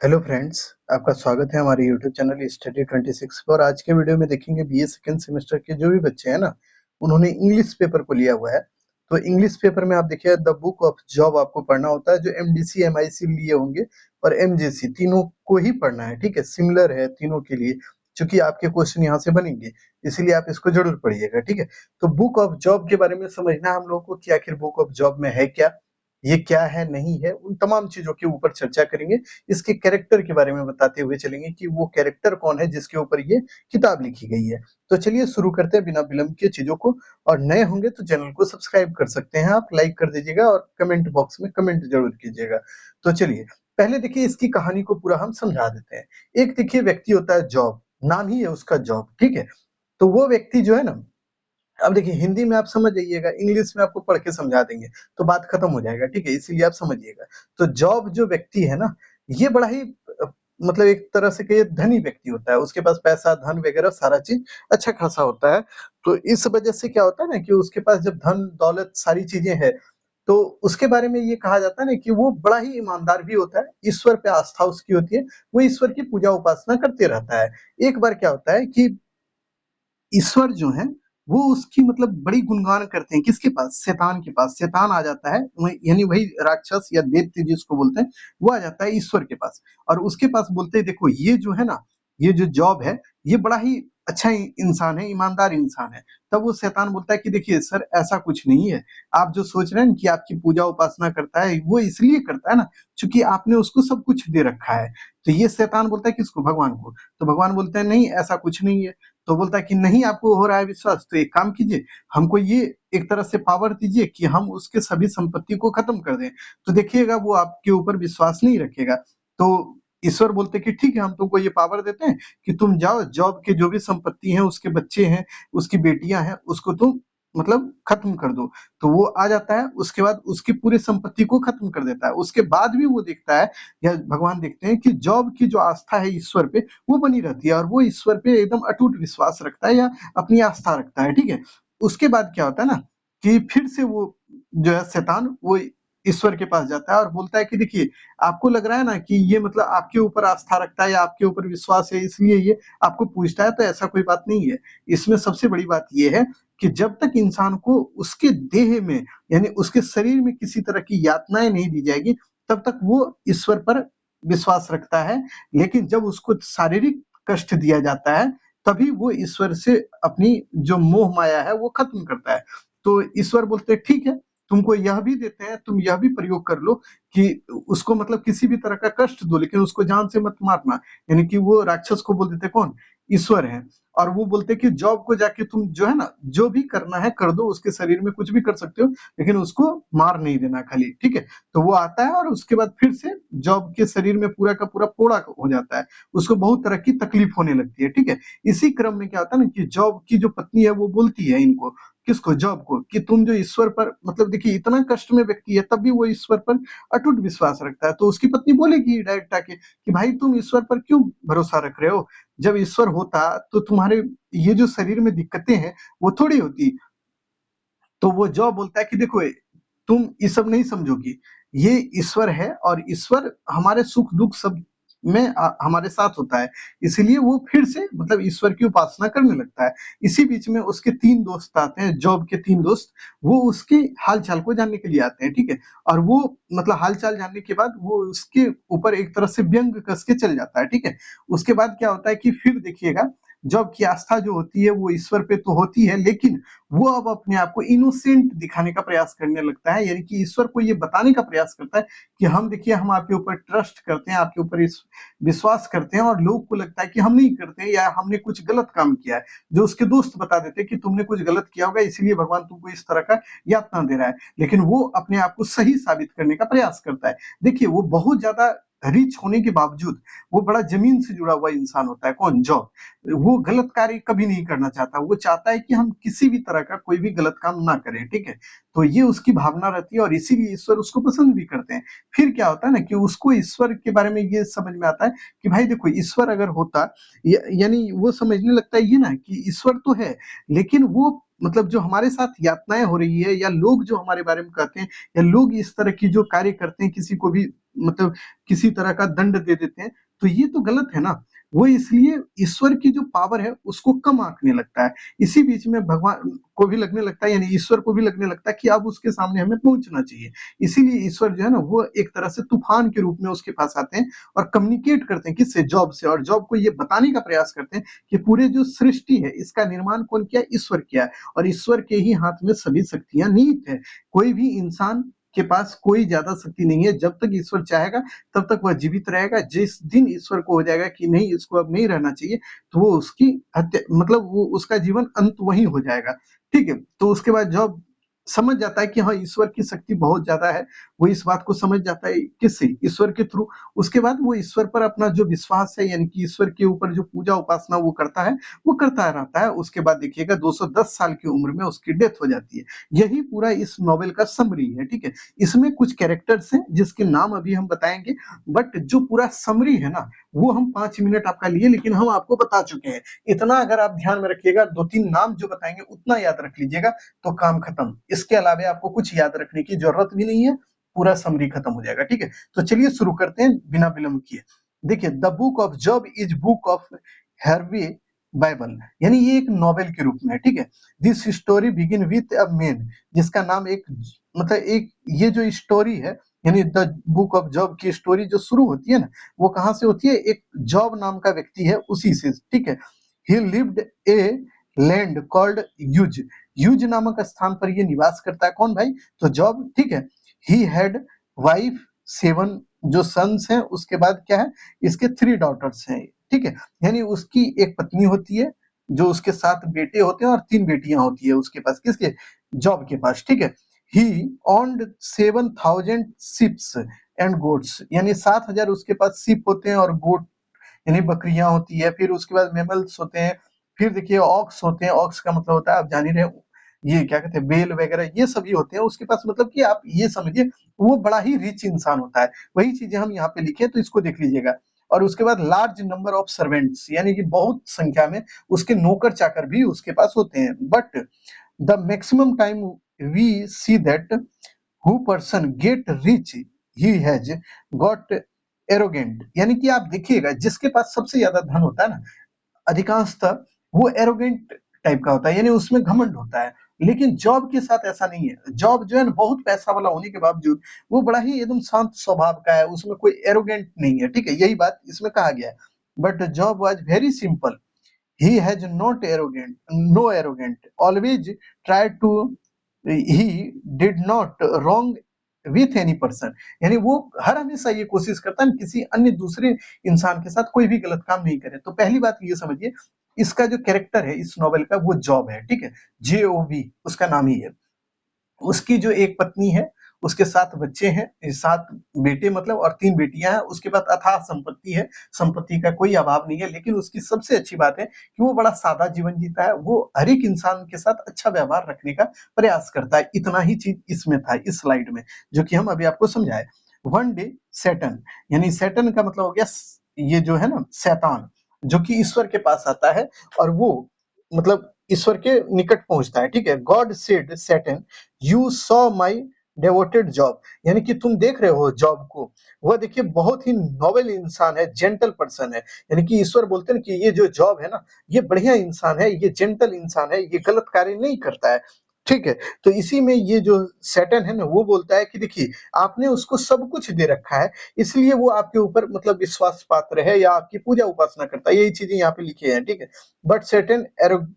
Hello friends, आपका स्वागत है हमारे यूट्यूब चैनल स्टडी 26 पर। आज के वीडियो में देखेंगे बीए सेकंड सेमेस्टर के जो भी बच्चे हैं ना, उन्होंने इंग्लिश पेपर को लिया हुआ है। तो इंग्लिश पेपर में आप देखिए द बुक ऑफ जॉब आपको पढ़ना होता है, जो एमडीसी एमआईसी लिए होंगे और एमजेसी तीनों को ही पढ़ना है। ठीक है, सिमिलर है तीनों के लिए, क्योंकि आपके क्वेश्चन यहाँ से बनेंगे, इसीलिए आप इसको जरूर पढ़िएगा। ठीक है, तो बुक ऑफ जॉब के बारे में समझना हम लोग को कि आखिर बुक ऑफ जॉब में है क्या, ये क्या है नहीं है, उन तमाम चीजों के ऊपर चर्चा करेंगे। इसके कैरेक्टर के बारे में बताते हुए चलेंगे कि वो कैरेक्टर कौन है जिसके ऊपर ये किताब लिखी गई है। तो चलिए शुरू करते हैं बिना विलंब के चीजों को। और नए होंगे तो चैनल को सब्सक्राइब कर सकते हैं आप, लाइक कर दीजिएगा और कमेंट बॉक्स में कमेंट जरूर कीजिएगा। तो चलिए पहले देखिए इसकी कहानी को पूरा हम समझा देते हैं। एक देखिए व्यक्ति होता है जॉब, नाम ही है उसका जॉब। ठीक है, तो वो व्यक्ति जो है ना, अब देखिए हिंदी में आप समझ जाइएगा, इंग्लिश में आपको पढ़ के समझा देंगे तो बात खत्म हो जाएगा। ठीक है, इसीलिए आप समझिएगा। तो जॉब जो व्यक्ति है ना, ये बड़ा ही मतलब एक तरह से कहिए धनी व्यक्ति होता है, उसके पास पैसा धन वगैरह सारा चीज अच्छा खासा होता है। तो इस वजह से क्या होता है ना कि उसके पास जब धन दौलत सारी चीजें हैं, तो उसके बारे में ये कहा जाता है ना कि वो बड़ा ही ईमानदार भी होता है, ईश्वर पे आस्था उसकी होती है, वो ईश्वर की पूजा उपासना करते रहता है। एक बार क्या होता है कि ईश्वर जो है वो उसकी मतलब बड़ी गुणगान करते हैं, किसके पास, शैतान के पास। शैतान आ जाता है, यानी वही राक्षस या दैत्य जिसको बोलते हैं, वो आ जाता है ईश्वर के पास और उसके पास बोलते हैं देखो ये जो है ना, ये जो जॉब है, ये बड़ा ही अच्छा इंसान है, ईमानदार इंसान है। तब वो शैतान बोलता है कि देखिए सर ऐसा कुछ नहीं है, आप जो सोच रहे हैं कि आपकी पूजा उपासना करता है वो इसलिए करता है ना क्योंकि आपने उसको सब कुछ दे रखा है। तो ये शैतान बोलता है किसको, भगवान को। तो भगवान बोलते हैं नहीं ऐसा कुछ नहीं है। तो बोलता है कि नहीं आपको हो रहा है विश्वास, तो एक काम कीजिए, हमको ये एक तरह से पावर दीजिए कि हम उसके सभी संपत्ति को खत्म कर दें। तो देखिएगा वो आपके ऊपर विश्वास नहीं रखेगा। तो ईश्वर बोलते कि ठीक है हम तुमको ये पावर देते हैं कि तुम जाओ जॉब के जो भी संपत्ति हैं, उसके बच्चे हैं, उसकी बेटियां हैं, उसको तुम मतलब खत्म कर दो। तो वो आ जाता है, उसके बाद उसकी पूरी संपत्ति को खत्म कर देता है। उसके बाद भी वो देखता है या भगवान देखते हैं कि जॉब की जो आस्था है ईश्वर पे, वो बनी रहती है और वो ईश्वर पे एकदम अटूट विश्वास रखता है या अपनी आस्था रखता है। ठीक है, उसके बाद क्या होता है ना कि फिर से वो जो है शैतान वो ईश्वर के पास जाता है और बोलता है कि देखिए आपको लग रहा है ना कि ये मतलब आपके ऊपर आस्था रखता है या आपके ऊपर विश्वास है इसलिए ये आपको पूछता है, तो ऐसा कोई बात नहीं है। इसमें सबसे बड़ी बात ये है कि जब तक इंसान को उसके देह में यानी उसके शरीर में किसी तरह की यातनाएं नहीं दी जाएगी, तब तक वो ईश्वर पर विश्वास रखता है। लेकिन जब उसको शारीरिक कष्ट दिया जाता है, तभी वो ईश्वर से अपनी जो मोह माया है वो खत्म करता है। तो ईश्वर बोलते हैं ठीक है, तुमको यह भी देते हैं, तुम यह भी प्रयोग कर लो कि उसको मतलब किसी भी तरह का कष्ट दो, लेकिन उसको जान से मत मारना। यानी कि वो राक्षस को बोल देते कौन, ईश्वर है। और वो बोलते कि जॉब को जाके तुम जो है ना जो भी करना है कर दो, उसके शरीर में कुछ भी कर सकते हो, लेकिन उसको मार नहीं देना खाली। ठीक है, तो वो आता है और उसके बाद फिर से जॉब के शरीर में पूरा का पूरा फोड़ा हो जाता है, उसको बहुत तरह की तकलीफ होने लगती है। ठीक है, इसी क्रम में क्या होता है ना कि जॉब की जो पत्नी है वो बोलती है इनको, किसको, जॉब को, कि तुम जो ईश्वर पर मतलब देखिए इतना कष्ट में व्यक्ति है तब भी वो ईश्वर पर अटूट विश्वास रखता है। तो उसकी पत्नी बोलेगी डायरेक्ट आके कि भाई तुम ईश्वर पर क्यों भरोसा रख रहे हो, जब ईश्वर होता तो तुम्हारे ये जो शरीर में दिक्कतें हैं वो थोड़ी होती। तो वो जॉब बोलता है कि देखो तुम ये सब नहीं समझोगी, ये ईश्वर है और ईश्वर हमारे सुख दुख सब में हमारे साथ होता है। इसीलिए वो फिर से मतलब ईश्वर की उपासना करने लगता है। इसी बीच में उसके 3 दोस्त आते हैं, जॉब के 3 दोस्त, वो उसके हाल चाल को जानने के लिए आते हैं। ठीक है, और वो मतलब हाल चाल जानने के बाद वो उसके ऊपर एक तरह से व्यंग कस के चल जाता है। ठीक है, उसके बाद क्या होता है कि फिर देखिएगा जॉब की आस्था जो होती है वो ईश्वर पे तो होती है, लेकिन वो अब अपने आप को इनोसेंट दिखाने का प्रयास करने लगता है। यानी कि ईश्वर को ये बताने का प्रयास करता है कि हम देखिए हम आपके ऊपर ट्रस्ट करते हैं, आपके ऊपर इस विश्वास करते हैं, और लोग को लगता है कि हम नहीं करते या हमने कुछ गलत काम किया है। जो उसके दोस्त बता देते हैं कि तुमने कुछ गलत किया होगा इसीलिए भगवान तुमको इस तरह का यातना दे रहा है, लेकिन वो अपने आप को सही साबित करने का प्रयास करता है। देखिए वो बहुत ज्यादा रिच होने के बावजूद वो बड़ा जमीन से जुड़ा हुआ इंसान होता है, कौन, जॉब। वो गलत कार्य कभी नहीं करना चाहता, वो चाहता है कि हम किसी भी तरह का कोई भी गलत काम ना करें। ठीक है, तो ये उसकी भावना रहती है और इसीलिए ईश्वर उसको पसंद भी करते हैं। फिर क्या होता है ना कि उसको ईश्वर के बारे में ये समझ में आता है कि भाई देखो ईश्वर अगर होता यानी वो समझने लगता है ये ना कि ईश्वर तो है, लेकिन वो मतलब जो हमारे साथ यातनाएं हो रही है या लोग जो हमारे बारे में कहते हैं या लोग इस तरह की जो कार्य करते हैं किसी को भी मतलब किसी तरह का दंड दे देते हैं, तो ये तो गलत है ना। वो इसलिए ईश्वर की जो पावर है उसको कम आंकने लगता है। इसी बीच में भगवान को भी लगने लगता है, यानी ईश्वर को भी लगने लगता है कि अब उसके सामने हमें पहुंचना चाहिए। इसीलिए ईश्वर जो है ना वो एक तरह से तूफान के रूप में उसके पास आते हैं और कम्युनिकेट करते हैं किससे, जॉब से, और जॉब को ये बताने का प्रयास करते हैं कि पूरे जो सृष्टि है इसका निर्माण कौन किया, ईश्वर किया है, और ईश्वर के ही हाथ में सभी शक्तियां निहित है। कोई भी इंसान के पास कोई ज्यादा शक्ति नहीं है। जब तक ईश्वर चाहेगा तब तक वह जीवित रहेगा। जिस दिन ईश्वर को हो जाएगा कि नहीं इसको अब नहीं रहना चाहिए, तो वो उसकी हत्या, मतलब वो उसका जीवन अंत वही हो जाएगा। ठीक है, तो उसके बाद जॉब समझ जाता है कि हाँ ईश्वर की शक्ति बहुत ज्यादा है। वो इस बात को समझ जाता है किससे, ईश्वर के थ्रू। उसके बाद वो ईश्वर पर अपना जो विश्वास है, यानी कि ईश्वर के ऊपर जो पूजा उपासना वो करता है, वो करता रहता है। उसके बाद देखिएगा 210 साल की उम्र में उसकी डेथ हो जाती है। यही पूरा इस नॉवेल का समरी है। ठीक है, इसमें कुछ कैरेक्टर्स हैं जिसके नाम अभी हम बताएंगे, बट जो पूरा समरी है ना वो हम 5 मिनट आपका लिए, लेकिन हम आपको बता चुके हैं। इतना अगर आप ध्यान में रखिएगा, 2-3 नाम जो बताएंगे उतना याद रख लीजिएगा, तो काम खत्म। इसके अलावा आपको कुछ याद रखने की जरूरत भी नहीं है, पूरा समरी खत्म हो जाएगा। ठीक है, तो चलिए शुरू करते हैं बिना विलंब किए। देखिए, the book of Job is book of Hebrew Bible, यानी ये एक नॉवेल के रूप में है। ठीक है, this story begin with a man, जिसका नाम एक, मतलब एक, ये जो स्टोरी है, यानी द बुक ऑफ जॉब की स्टोरी जो शुरू होती है ना, वो कहाँ से होती है, एक जॉब नाम का व्यक्ति है उसी से। ठीक है, ही lived a land called use, use नामक स्थान पर ये निवास करता है। कौन भाई, तो जॉब। ठीक है, ही हैड वाइफ 7 जो सन्स हैं, उसके बाद क्या है, इसके 3 डॉटर्स हैं। ठीक है, यानी उसकी एक पत्नी होती है, जो उसके 7 बेटे होते हैं, और 3 बेटियां होती है उसके पास, किसके, जॉब के पास। ठीक है, ही owned 7,000 शिप्स एंड गोट्स, यानी 7,000 उसके पास शिप होते हैं और गोट यानी बकरियां होती है। फिर उसके बाद मेमल्स होते हैं। फिर देखिए ऑक्स होते हैं, ऑक्स का मतलब होता है, आप जान ही रहे हो, ये क्या कहते हैं, बेल वगैरह, ये सभी होते हैं उसके पास। मतलब कि आप ये समझिए वो बड़ा ही रिच इंसान होता है। वही चीजें हम यहाँ पे लिखे, तो इसको देख लीजिएगा। और उसके बाद लार्ज नंबर ऑफ सर्वेंट्स, यानी कि बहुत संख्या में उसके नौकर चाकर भी उसके पास होते हैं। But the maximum time we see that who person get rich he has got arrogant, यानी कि आप देखिएगा जिसके पास सबसे ज्यादा धन होता है ना, अधिकांशतः वो एरोगेंट टाइप का होता है, यानी उसमें घमंड होता है। लेकिन जॉब के साथ ऐसा नहीं है। जॉब जो है ना बहुत पैसा वाला होने के बावजूद वो बड़ा ही एकदम शांत स्वभाव का है, उसमें कोई एरोगेंट नहीं है। ठीक है, यही बात इसमें कहा गया है। But job was very simple, he has not arrogant, no arrogant, always tried to, he did not wrong with any person, यानी वो हर हमेशा ये कोशिश करता है किसी अन्य दूसरे इंसान के साथ कोई भी गलत काम नहीं करे। तो पहली बात ये समझिए, इसका जो कैरेक्टर है इस नॉवेल का वो जॉब है। ठीक है, JOB उसका नाम ही है। उसकी जो एक पत्नी है, उसके 7 बच्चे हैं, 7 बेटे मतलब, और 3 बेटियां हैं। उसके बाद अथाह संपत्ति है, संपत्ति का कोई अभाव नहीं है। लेकिन उसकी सबसे अच्छी बात है कि वो बड़ा सादा जीवन जीता है। वो हर एक इंसान के साथ अच्छा व्यवहार रखने का प्रयास करता है। इतना ही चीज इसमें था, इस स्लाइड में, जो कि हम अभी आपको समझाए। वन डे सैटर्न, यानी सैटर्न का मतलब हो गया ये जो है ना शैतान, जो कि ईश्वर के पास आता है, और वो मतलब ईश्वर के निकट पहुंचता है। ठीक है, God said Satan, you saw my devoted Job, यानी कि तुम देख रहे हो जॉब को, वह देखिए बहुत ही नोबल इंसान है, जेंटल पर्सन है। यानी कि ईश्वर बोलते हैं कि ये जो जॉब है ना, ये बढ़िया इंसान है, ये जेंटल इंसान है, ये गलत कार्य नहीं करता है। ठीक है, तो इसी में ये जो सैटर्न है ना वो बोलता है कि देखिए आपने उसको सब कुछ दे रखा है, इसलिए वो आपके ऊपर मतलब विश्वास पात्र है, या आपकी पूजा उपासना करता है। यही चीजें यहाँ पे लिखी है। ठीक है, बट सैटर्न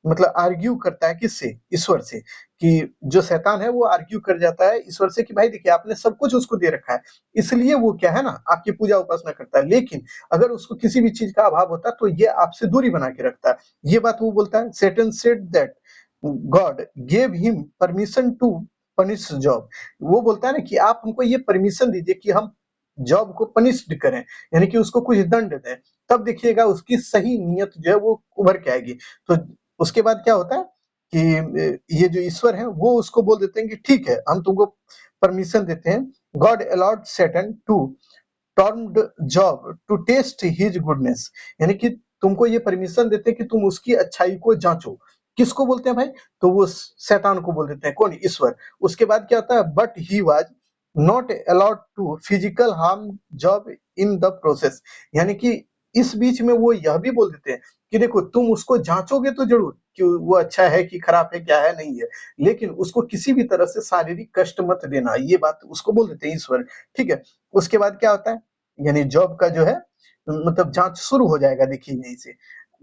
मतलब आर्ग्यू करता है किससे, ईश्वर से, कि जो शैतान है वो आर्ग्यू कर जाता है ईश्वर से कि भाई देखिए आपने सब कुछ उसको दे रखा है, इसलिए वो क्या है ना आपकी पूजा उपासना करता है। लेकिन अगर उसको किसी भी चीज का अभाव होता है तो ये आपसे दूरी बना के रखता है। ये बात वो बोलता है। Satan said that God gave him permission to punish Job, वो बोलता है ना कि आप हमको ये परमिशन दीजिए कि हम जॉब को पनिश्ड करें, यानी कि उसको कुछ दंड दें, तब देखिएगा उसकी सही नीयत जो है वो उभर के आएगी। तो उसके बाद क्या होता है कि ये जो ईश्वर है वो उसको बोल देते हैं कि ठीक है हम तुमको परमिशन देते हैं। God allowed Satan to termed Job to test his goodness, यानी कि तुमको ये परमिशन देते हैं कि तुम उसकी अच्छाई को जांचो। किसको बोलते हैं भाई, तो वो शैतान को बोल देते हैं। कौन, ईश्वर। उसके बाद क्या होता है, but he was not allowed to physical harm Job in the process. यानी कि इस बीच में वो यह भी बोल देते हैं कि देखो तुम उसको जांचोगे तो जरूर कि वो अच्छा है कि खराब है, क्या है, नहीं है, लेकिन उसको किसी भी तरह से शारीरिक कष्ट मत देना, ये बात उसको बोल देते हैं ईश्वर। ठीक है, उसके बाद क्या होता है, यानी जॉब का जो है मतलब जांच शुरू हो जाएगा, देखिए यहीं से।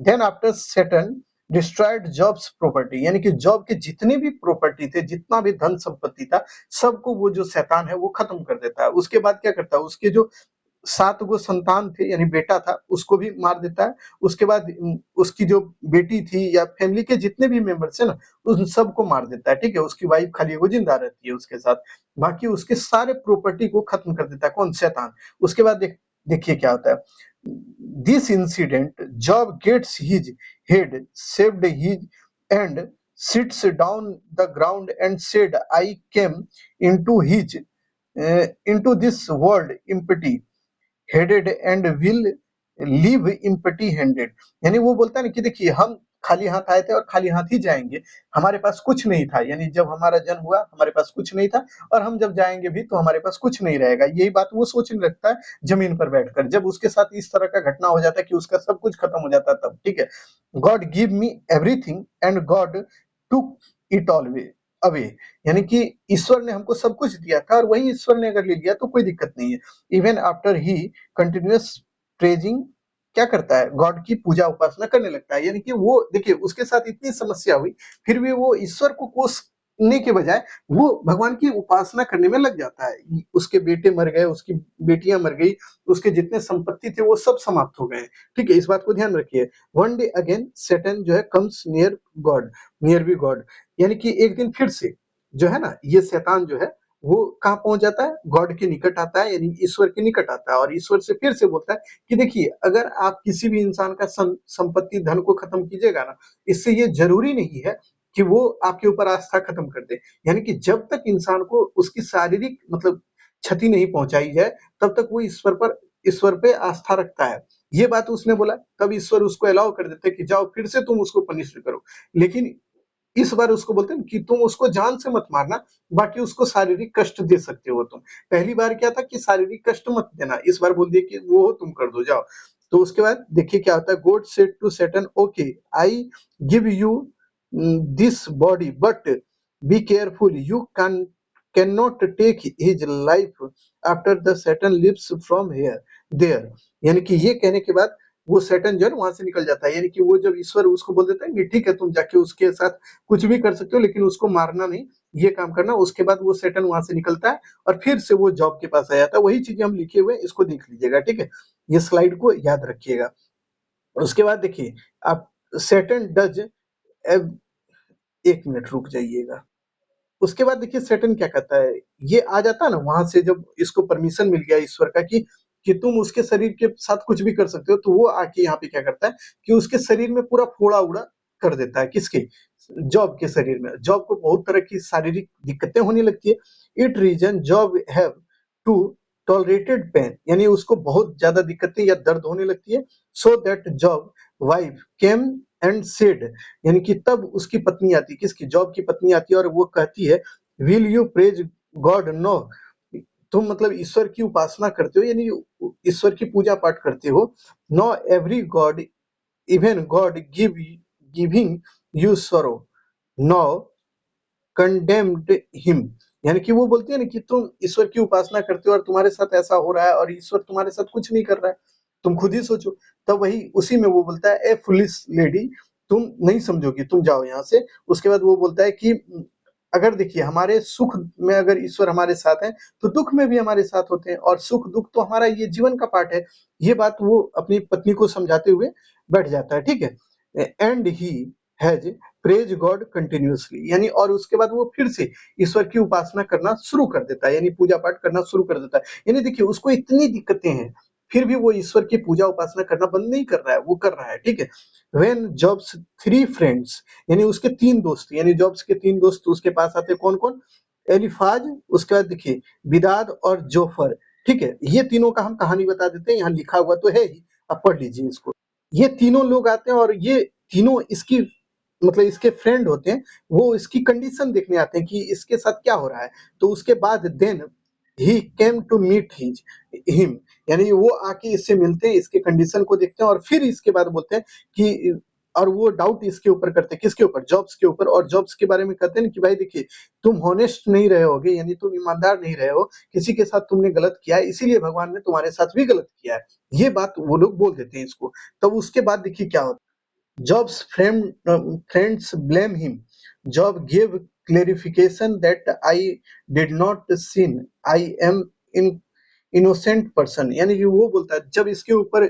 Then after Satan destroyed Job's property, यानी कि जॉब के जितने भी प्रॉपर्टी थे, जितना भी धन संपत्ति था, सबको वो जो शैतान है वो खत्म कर देता है। उसके बाद क्या करता है, उसके जो 7 गो संतान थे यानी बेटा था उसको भी मार देता है। उसके बाद उसकी जो बेटी थी या फैमिली के जितने भी मेंबर्स है ना, उन सबको मार देता है। ठीक है, उसकी वाइफ खाली वो जिंदा रहती है उसके साथ, बाकी उसके सारे प्रॉपर्टी को खत्म कर देता है। कौन? शैतान। उसके बाद देखिए क्या होता है, this incident Job gets his head shaved his and sits down the ground and said, I came into his into this world empty headed and will leave empty handed. यानी वो बोलता है ना कि देखिए हम खाली हाथ आए थे और खाली हाथ ही जाएंगे, हमारे पास कुछ नहीं था, यानी जब हमारा जन्म हुआ हमारे पास कुछ नहीं था, और हम जब जाएंगे भी तो हमारे पास कुछ नहीं रहेगा। यही बात वो सोचने लगता है जमीन पर बैठकर, जब उसके साथ इस तरह का घटना हो जाता है कि उसका सब कुछ खत्म हो जाता है तब। ठीक है, God give me everything and God took it all away. यानी कि ईश्वर ने हमको सब कुछ दिया था और वही ईश्वर ने अगर ले लिया तो कोई दिक्कत नहीं है। Even after he continuous praising, क्या करता है, गॉड की पूजा उपासना करने लगता है। यानी कि वो देखिए उसके साथ इतनी समस्या हुई, फिर भी वो ईश्वर को कोसने के बजाय वो भगवान की उपासना करने में लग जाता है। उसके बेटे मर गए, उसकी बेटियां मर गई, उसके जितने संपत्ति थे वो सब समाप्त हो गए। ठीक है, इस बात को ध्यान रखिए। वन डे अगेन सैटर्न जो है comes near God, near be God, यानी कि एक दिन फिर से जो है ना ये शैतान जो है वो कहाँ पहुंच जाता है, गॉड के निकट आता है, यानी ईश्वर के निकट आता है, और ईश्वर से फिर से बोलता है कि देखिए अगर आप किसी भी इंसान का संपत्ति धन को खत्म कीजिएगा ना, इससे ये जरूरी नहीं है कि वो आपके ऊपर आस्था खत्म कर दे। यानी कि जब तक इंसान को उसकी शारीरिक मतलब क्षति नहीं पहुंचाई जाए तब तक वो ईश्वर पे आस्था रखता है। ये बात उसने बोला, तब ईश्वर उसको अलाउ कर देते कि जाओ फिर से तुम उसको पनिश करो। लेकिन इस बार उसको बोलते हैं कि तुम उसको जान से मत मारना, बाकी उसको शारीरिक कष्ट दे सकते हो तुम। पहली बार क्या था कि शारीरिक कष्ट मत देना, इस बार बोल दिए कि वो तुम कर दो, जाओ। तो उसके बाद देखिए क्या होता है, God said to Satan, okay I give you this body but be careful you can not take his life after the Satan leaves from here there. यानी कि ये कहने के बाद वो सैटर्न जो है वहां से निकल जाता है। यानी कि वो जब ईश्वर उसको बोल देता है कि ठीक है तुम जाके उसके साथ कुछ भी कर सकते हो लेकिन उसको मारना नहीं, ये काम करना। उसके बाद वो सैटर्न वहां से निकलता है और फिर से वो जॉब के पास आ जाता है। वही चीजें हम लिखे हुए हैं, इसको देख लीजिएगा। ठीक है, ये स्लाइड को याद रखिएगा। उसके बाद देखिए आप सैटर्न डज, एक मिनट रुक जाइएगा। उसके बाद देखिए सैटर्न क्या कहता है, ये आ जाता है ना वहां से, जब इसको परमिशन मिल गया ईश्वर का कि तुम उसके शरीर के साथ कुछ भी कर सकते हो, तो वो आके यहाँ पे क्या करता है कि उसके शरीर में पूरा फोड़ा उड़ा कर देता है। किसके? जॉब के शरीर में। जॉब को बहुत तरह की शारीरिक दिक्कतें होने लगती है। It reason Job have to tolerated pain, यानी उसको बहुत ज्यादा दिक्कतें या दर्द होने लगती है। So that job wife came and said, यानी कि तब उसकी पत्नी आती है, किसकी? जॉब की पत्नी आती है और वो कहती है will you praise God, no, तुम मतलब ईश्वर की उपासना करते हो, यानी ईश्वर की पूजा पाठ करते हो। No every God even God giving you sorrow, no condemned him. यानी कि वो बोलते हैं ना कि तुम ईश्वर की उपासना करते हो और तुम्हारे साथ ऐसा हो रहा है और ईश्वर तुम्हारे साथ कुछ नहीं कर रहा है, तुम खुद ही सोचो। तब वही उसी में वो बोलता है ए फुलिश लेडी, तुम नहीं समझोगी, तुम जाओ यहाँ से। उसके बाद वो बोलता है कि अगर देखिए हमारे सुख में अगर ईश्वर हमारे साथ है तो दुख में भी हमारे साथ होते हैं, और सुख दुख तो हमारा ये जीवन का पार्ट है। ये बात वो अपनी पत्नी को समझाते हुए बैठ जाता है। ठीक है, and he has praise God continuously, यानी और उसके बाद वो फिर से ईश्वर की उपासना करना शुरू कर देता है, यानी पूजा पाठ करना शुरू कर देता है। यानी देखिए उसको इतनी दिक्कतें हैं फिर भी वो ईश्वर की पूजा उपासना करना बंद नहीं कर रहा है, वो कर रहा है। ठीक है, व्हेन जॉब्स थ्री फ्रेंड्स, यानी उसके तीन दोस्त, यानी जॉब्स के तीन दोस्त उसके पास आते, कौन कौन? एलिफाज, उसके बाद देखिए बिदाद और जोफर। ठीक है, ये तीनों का हम कहानी बता देते हैं, यहाँ लिखा हुआ तो है ही, आप पढ़ लीजिए इसको। ये तीनों लोग आते हैं और ये तीनों इसकी मतलब इसके फ्रेंड होते हैं। वो इसकी कंडीशन देखने आते हैं कि इसके साथ क्या हो रहा है। तो उसके बाद then he came to meet him, यानी वो आके इससे मिलते हैं, इसके कंडीशन को देखते हैं और फिर इसके बाद बोलते हैं कि, और वो डाउट इसके ऊपर करते हैं, किसके ऊपर, जॉब्स के ऊपर, और जॉब्स के बारे में कहते हैं कि भाई देखिए तुम हॉनेस्ट नहीं रहे होगे, यानी तुम ईमानदार नहीं रहे हो, किसी के साथ तुमने गलत किया है, इसीलिए भगवान ने तुम्हारे साथ भी गलत किया है। ये बात वो लोग बोल देते हैं इसको। तब उसके बाद देखिए क्या होता है, jobs friends blame him, job give clarification that I did not sin, I am in innocent person, यानी कि वो बोलता है जब इसके ऊपर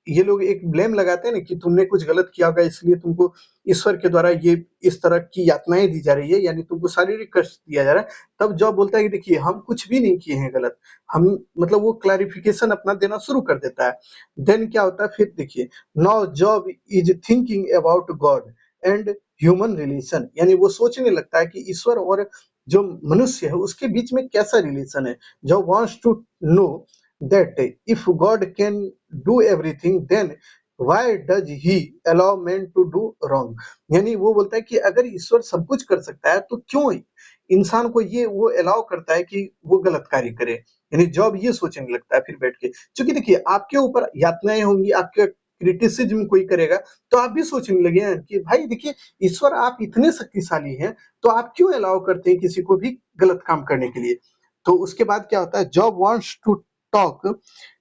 ये लोग एक ब्लेम लगाते हैं ना कि तुमने कुछ गलत किया होगा इसलिए तुमको ईश्वर के द्वारा ये इस तरह की यातनाएं दी जा रही है, यानी तुमको शारीरिक कष्ट दिया जा रहा है। तब जॉब बोलता है कि देखिए हम कुछ भी नहीं किए हैं गलत, हम मतलब वो क्लैरिफिकेशन अपना देना शुरू कर देता है। देन क्या होता है फिर देखिए, now job is thinking about God and human relation, यानी वो सोचने लगता है कि ईश्वर और जो मनुष्य है उसके बीच में कैसा रिलेशन है। Job wants to know that if God can do everything, then why does he allow men to do wrong, यानी वो बोलता है कि अगर ईश्वर सब कुछ कर सकता है तो क्यों इंसान को ये वो अलाउ करता है कि वो गलत कार्य करे। यानी जॉब ये सोचने लगता है फिर बैठ के, क्योंकि देखिए आपके ऊपर यातनाएं होंगी, आपके क्रिटिसिज्म कोई करेगा तो आप भी सोचने लगे हैं कि भाई देखिए ईश्वर आप इतने शक्तिशाली हैं तो आप क्यों अलाउ करते हैं किसी को भी गलत काम करने के लिए। तो उसके बाद क्या होता है, Job wants to talk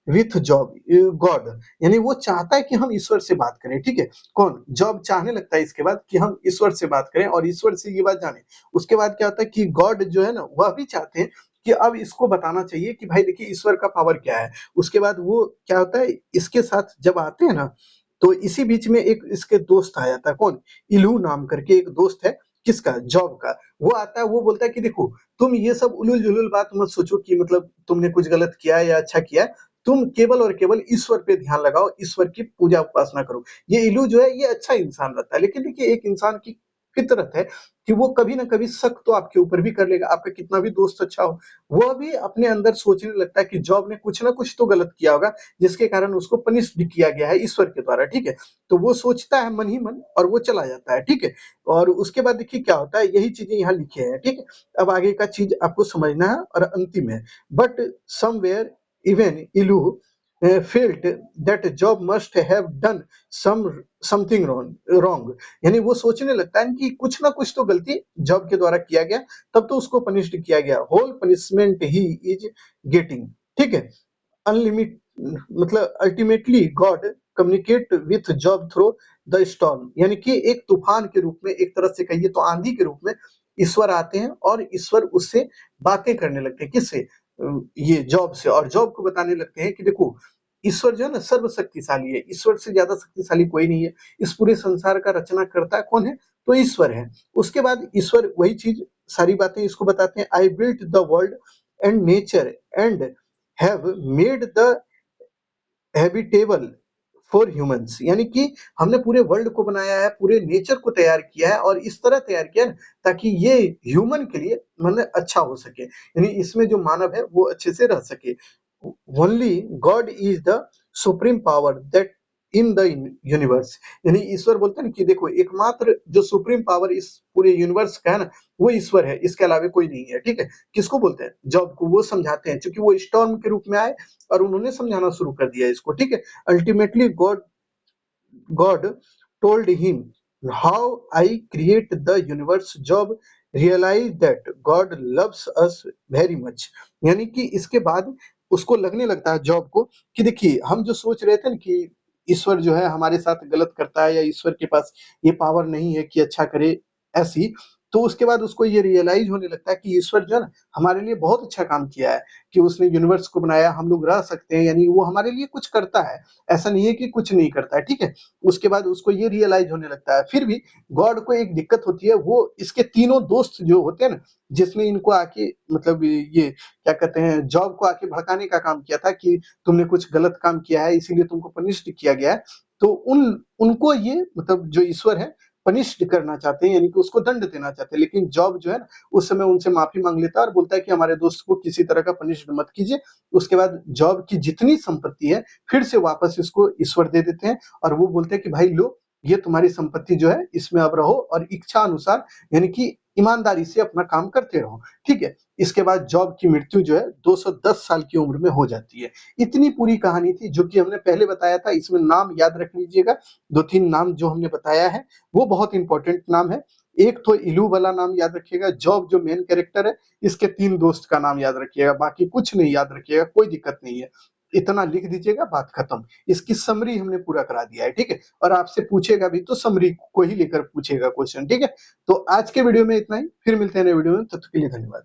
with Job God, यानी वो चाहता है कि हम ईश्वर से बात करें, ठीक है। कौन, जॉब चाहने लगता है इसके बाद कि हम ईश्वर से बात करें और ईश्वर से ये बात जाने। उसके बाद क्या होता है कि गॉड जो है ना वह भी चाहते हैं कि अब इसको बताना चाहिए कि भाई देखिए ईश्वर का पावर क्या है। उसके बाद वो क्या होता है, इसके साथ जब आते हैं ना तो इसी बीच में एक इसके दोस्त आ जाता है, कौन, इलू नाम करके एक दोस्त है, किसका, जॉब का। वो आता है, वो बोलता है कि देखो तुम ये सब उलूल-जुलूल बात मत सोचो कि मतलब तुमने कुछ गलत किया है या अच्छा किया है। तुम केवल और केवल ईश्वर पे ध्यान लगाओ, ईश्वर की पूजा उपासना करो। ये इल्लू जो है ये अच्छा इंसान रहता है, लेकिन देखिए एक इंसान की फितरत है कि वो कभी ना कभी शक तो आपके ऊपर भी कर लेगा, आपका कितना भी दोस्त अच्छा हो। वो भी अपने अंदर सोचने लगता है कि जॉब ने कुछ ना कुछ तो गलत किया होगा, जिसके कारण उसको पनिश भी किया गया है ईश्वर के द्वारा, ठीक है। तो वो सोचता है मन ही मन और वो चला जाता है, ठीक है। और उसके बाद देखिए क्या होता है, यही चीजें यहाँ लिखे हैं, ठीक है। अब आगे का चीज आपको समझना है और अंतिम है। बट समवेयर इवन इलू felt that job must have done something wrong, यानी वो सोचने लगता है कि कुछ ना कुछ तो गलती जॉब के द्वारा किया गया, तब तो उसको पनिश्ड किया गया। Whole punishment he is getting, ठीक है। अनलिमिट मतलब ultimately God communicate with Job through the storm, यानी कि एक तूफान के रूप में, एक तरह से कहिए तो आंधी के रूप में ईश्वर आते हैं और ईश्वर उससे बातें करने लगते हैं, किससे, ये जॉब से, और जॉब को बताने लगते हैं कि देखो ईश्वर जो है ना सर्वशक्तिशाली है, ईश्वर से ज्यादा शक्तिशाली कोई नहीं है। इस पूरे संसार का रचना करता कौन है, तो ईश्वर है। उसके बाद ईश्वर वही चीज सारी बातें इसको बताते हैं, I built the world and nature and have made the habitable for humans, यानी कि हमने पूरे वर्ल्ड को बनाया है, पूरे नेचर को तैयार किया है और इस तरह तैयार किया है ताकि ये ह्यूमन के लिए मतलब अच्छा हो सके, यानी इसमें जो मानव है वो अच्छे से रह सके। Only God is the supreme power that in the universe, यानी ईश्वर बोलते हैं ना कि देखो एकमात्र जो सुप्रीम पावर इस पूरे यूनिवर्स का है ना वो ईश्वर है, इसके अलावा कोई नहीं है, ठीक है। किसको बोलते हैं, जॉब को। वो समझाते हैं क्योंकि वो स्टॉर्म के रूप में आए और उन्होंने समझाना शुरू कर दिया इसको, ठीक है। Ultimately God told him, how I create the universe. Job realized that God loves us very much, यानी कि इसके बाद उसको लगने लगता है जॉब को कि देखिए हम जो सोच रहे थे ना कि ईश्वर जो है हमारे साथ गलत करता है या ईश्वर के पास ये पावर नहीं है कि अच्छा करे, ऐसी। तो उसके बाद उसको ये रियलाइज होने लगता है कि ईश्वर जो है ना हमारे लिए बहुत अच्छा काम किया है कि उसने यूनिवर्स को बनाया, हम लोग रह सकते हैं, यानी वो हमारे लिए कुछ करता है, ऐसा नहीं है कि कुछ नहीं करता है, ठीक है। उसके बाद उसको ये रियलाइज होने लगता है। फिर भी गॉड को एक दिक्कत होती है, वो इसके तीनों दोस्त जो होते हैं ना जिसने इनको आके मतलब ये क्या कहते हैं जॉब को आके भड़काने का काम किया था कि तुमने कुछ गलत काम किया है इसीलिए तुमको पनिश्ड किया गया है, तो उनको ये मतलब जो ईश्वर है पनिश्ड करना चाहते हैं, यानी कि उसको दंड देना चाहते हैं। लेकिन जॉब जो है ना उस समय उनसे माफी मांग लेता है और बोलता है कि हमारे दोस्त को किसी तरह का पनिश्ड मत कीजिए। उसके बाद जॉब की जितनी संपत्ति है फिर से वापस इसको ईश्वर दे देते हैं और वो बोलते हैं कि भाई लो ये तुम्हारी संपत्ति जो है इसमें अब रहो और इच्छा अनुसार यानी कि ईमानदारी से अपना काम करते रहो, ठीक है। इसके बाद जॉब की मृत्यु जो है 210 साल की उम्र में हो जाती है। इतनी पूरी कहानी थी जो कि हमने पहले बताया था। इसमें नाम याद रख लीजिएगा, 2-3 नाम जो हमने बताया है वो बहुत इंपॉर्टेंट नाम है। एक तो इलू वाला नाम याद रखिएगा, जॉब जो मेन कैरेक्टर है इसके 3 दोस्त का नाम याद रखिएगा, बाकी कुछ नहीं याद रखिएगा, कोई दिक्कत नहीं है। इतना लिख दीजिएगा, बात खत्म। इसकी समरी हमने पूरा करा दिया है, ठीक है। और आपसे पूछेगा भी तो समरी को ही लेकर पूछेगा क्वेश्चन, ठीक है। तो आज के वीडियो में इतना ही, फिर मिलते हैं नए वीडियो में, तब तक के लिए धन्यवाद।